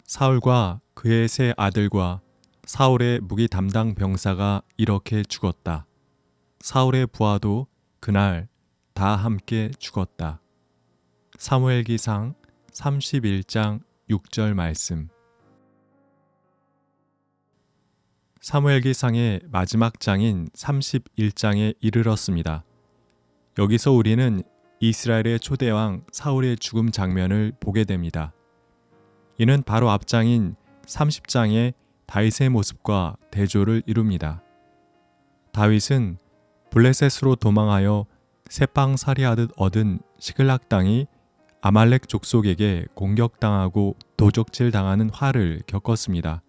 사울과 그의 세 아들과 사울의 무기 담당 병사가 이렇게 죽었다. 사울의 부하도 그날 다 함께 죽었다. 사무엘기상 31장 6절 말씀. 사무엘기상의 마지막 장인 31장에 이르렀습니다. 여기서 우리는 이스라엘의 초대왕 사울의 죽음 장면을 보게 됩니다. 이는 바로 앞장인 30장의 다윗의 모습과 대조를 이룹니다. 다윗은 블레셋으로 도망하여 새빵살이하듯 얻은 시글락 땅이 아말렉 족속에게 공격당하고 도적질 당하는 화를 겪었습니다.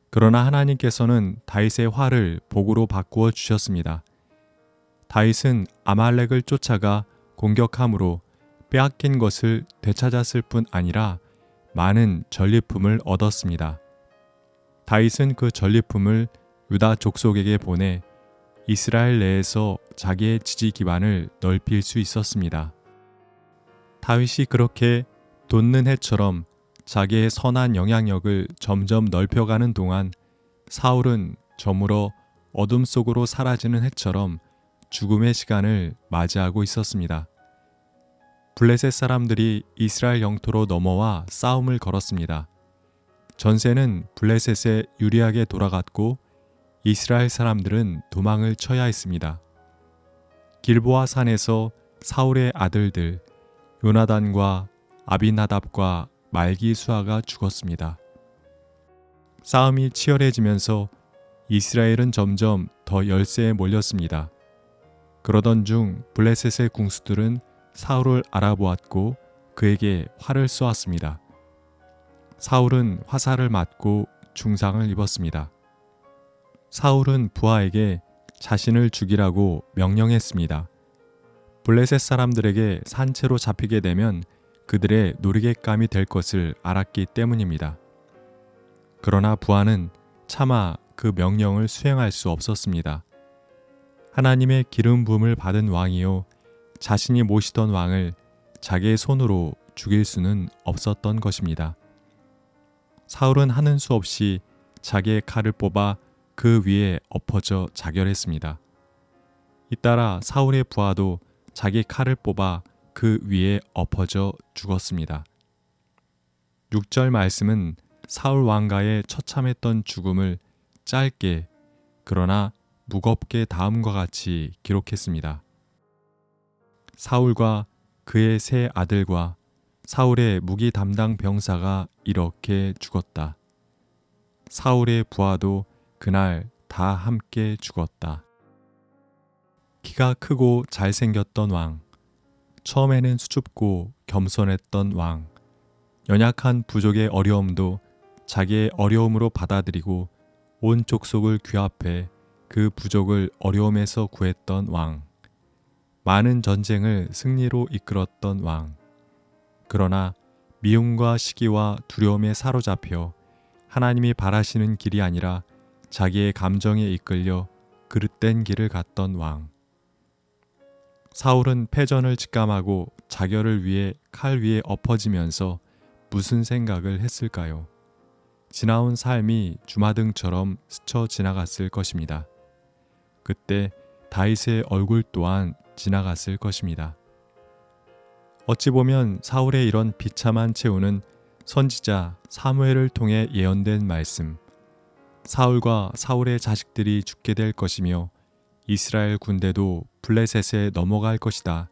그러나 하나님께서는 다윗의 화를 복으로 바꾸어 주셨습니다. 다윗은 아말렉을 쫓아가 공격함으로 빼앗긴 것을 되찾았을 뿐 아니라 많은 전리품을 얻었습니다. 다윗은 그 전리품을 유다 족속에게 보내 이스라엘 내에서 자기의 지지 기반을 넓힐 수 있었습니다. 다윗이 그렇게 돋는 해처럼 자기의 선한 영향력을 점점 넓혀가는 동안 사울은 저물어 어둠 속으로 사라지는 해처럼 죽음의 시간을 맞이하고 있었습니다. 블레셋 사람들이 이스라엘 영토로 넘어와 싸움을 걸었습니다. 전세는 블레셋에 유리하게 돌아갔고 이스라엘 사람들은 도망을 쳐야 했습니다. 길보아 산에서 사울의 아들들 요나단과 아비나답과 말기수아가 죽었습니다. 싸움이 치열해지면서 이스라엘은 점점 더 열세에 몰렸습니다. 그러던 중 블레셋의 궁수들은 사울을 알아보았고 그에게 활을 쏘았습니다. 사울은 화살을 맞고 중상을 입었습니다. 사울은 부하에게 자신을 죽이라고 명령했습니다. 블레셋 사람들에게 산채로 잡히게 되면 그들의 노리객감이 될 것을 알았기 때문입니다. 그러나 부하는 차마 그 명령을 수행할 수 없었습니다. 하나님의 기름 부음을 받은 왕이요 자신이 모시던 왕을 자기의 손으로 죽일 수는 없었던 것입니다. 사울은 하는 수 없이 자기의 칼을 뽑아 그 위에 엎어져 자결했습니다. 잇따라 사울의 부하도 자기 칼을 뽑아 그 위에 엎어져 죽었습니다. 6절 말씀은 사울 왕가의 처참했던 죽음을 짧게 그러나 무겁게 다음과 같이 기록했습니다. 사울과 그의 세 아들과 사울의 무기 담당 병사가 이렇게 죽었다. 사울의 부하도 그날 다 함께 죽었다. 키가 크고 잘생겼던 왕, 처음에는 수줍고 겸손했던 왕, 연약한 부족의 어려움도 자기의 어려움으로 받아들이고 온 족속을 규합해 그 부족을 어려움에서 구했던 왕, 많은 전쟁을 승리로 이끌었던 왕, 그러나 미움과 시기와 두려움에 사로잡혀 하나님이 바라시는 길이 아니라 자기의 감정에 이끌려 그릇된 길을 갔던 왕. 사울은 패전을 직감하고 자결을 위해 칼 위에 엎어지면서 무슨 생각을 했을까요? 지나온 삶이 주마등처럼 스쳐 지나갔을 것입니다. 그때 다윗의 얼굴 또한 지나갔을 것입니다. 어찌 보면 사울의 이런 비참한 최후는 선지자 사무엘을 통해 예언된 말씀, 사울과 사울의 자식들이 죽게 될 것이며 이스라엘 군대도 블레셋에 넘어갈 것이다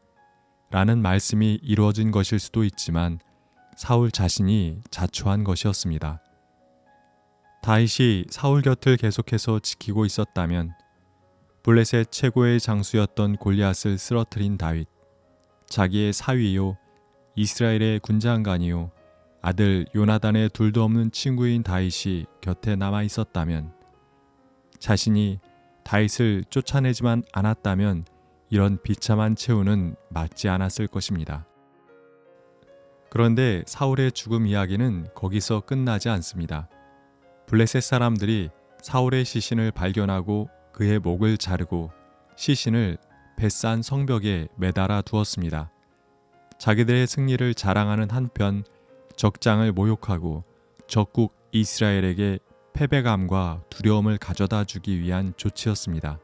라는 말씀이 이루어진 것일 수도 있지만 사울 자신이 자초한 것이었습니다. 다윗이 사울 곁을 계속해서 지키고 있었다면 블레셋 최고의 장수였던 골리앗을 쓰러뜨린 다윗, 자기의 사위요 이스라엘의 군장관이요 아들 요나단의 둘도 없는 친구인 다윗이 곁에 남아 있었다면, 자신이 다윗을 쫓아내지만 않았다면 이런 비참한 최후는 맞지 않았을 것입니다. 그런데 사울의 죽음 이야기는 거기서 끝나지 않습니다. 블레셋 사람들이 사울의 시신을 발견하고 그의 목을 자르고 시신을 벳산 성벽에 매달아 두었습니다. 자기들의 승리를 자랑하는 한편 적장을 모욕하고 적국 이스라엘에게 패배감과 두려움을 가져다 주기 위한 조치였습니다.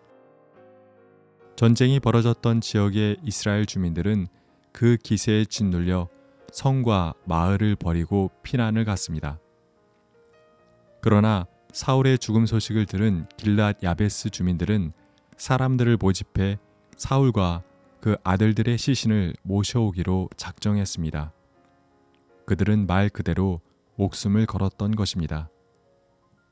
전쟁이 벌어졌던 지역의 이스라엘 주민들은 그 기세에 짓눌려 성과 마을을 버리고 피난을 갔습니다. 그러나 사울의 죽음 소식을 들은 길앗 야베스 주민들은 사람들을 모집해 사울과 그 아들들의 시신을 모셔오기로 작정했습니다. 그들은 말 그대로 목숨을 걸었던 것입니다.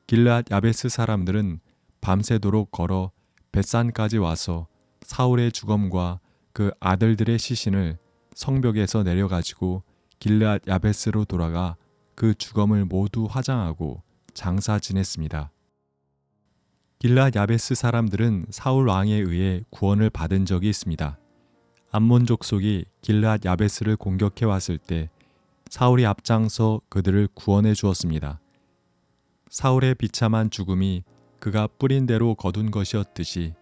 길앗 야베스 사람들은 밤새도록 걸어 벳산까지 와서 사울의 죽음과 그 아들들의 시신을 성벽에서 내려가지고 길앗 야베스로 돌아가 그 죽음을 모두 화장하고 장사 지냈습니다. 길앗 야베스 사람들은 사울 왕에 의해 구원을 받은 적이 있습니다. 암몬 족속이 길앗 야베스를 공격해 왔을 때 사울이 앞장서 그들을 구원해 주었습니다. 사울의 비참한 죽음이 그가 뿌린 대로 거둔 것이었듯이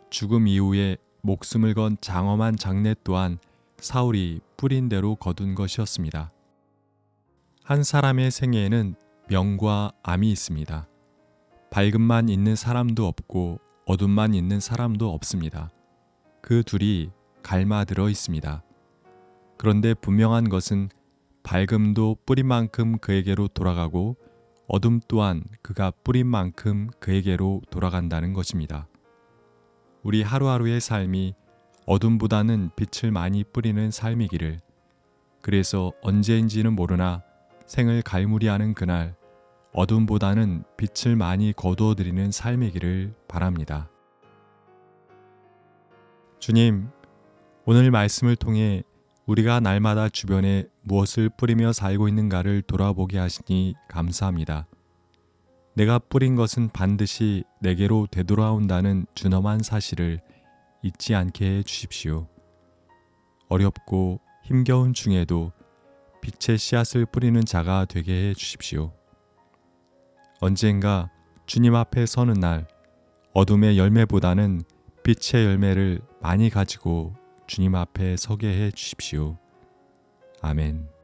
죽음 이후에 목숨을 건 장엄한 장례 또한 사울이 뿌린 대로 거둔 것이었습니다. 한 사람의 생애에는 명과 암이 있습니다. 밝음만 있는 사람도 없고 어둠만 있는 사람도 없습니다. 그 둘이 갈마들어 있습니다. 그런데 분명한 것은 밝음도 뿌린 만큼 그에게로 돌아가고 어둠 또한 그가 뿌린 만큼 그에게로 돌아간다는 것입니다. 우리 하루하루의 삶이 어둠보다는 빛을 많이 뿌리는 삶이기를, 그래서 언제인지는 모르나 생을 갈무리하는 그날 어둠보다는 빛을 많이 거두어드리는 삶이기를 바랍니다. 주님, 오늘 말씀을 통해 우리가 날마다 주변에 무엇을 뿌리며 살고 있는가를 돌아보게 하시니 감사합니다. 내가 뿌린 것은 반드시 내게로 되돌아온다는 준엄한 사실을 잊지 않게 해 주십시오. 어렵고 힘겨운 중에도 빛의 씨앗을 뿌리는 자가 되게 해 주십시오. 언젠가 주님 앞에 서는 날 어둠의 열매보다는 빛의 열매를 많이 가지고 주님 앞에 서게 해 주십시오. 아멘.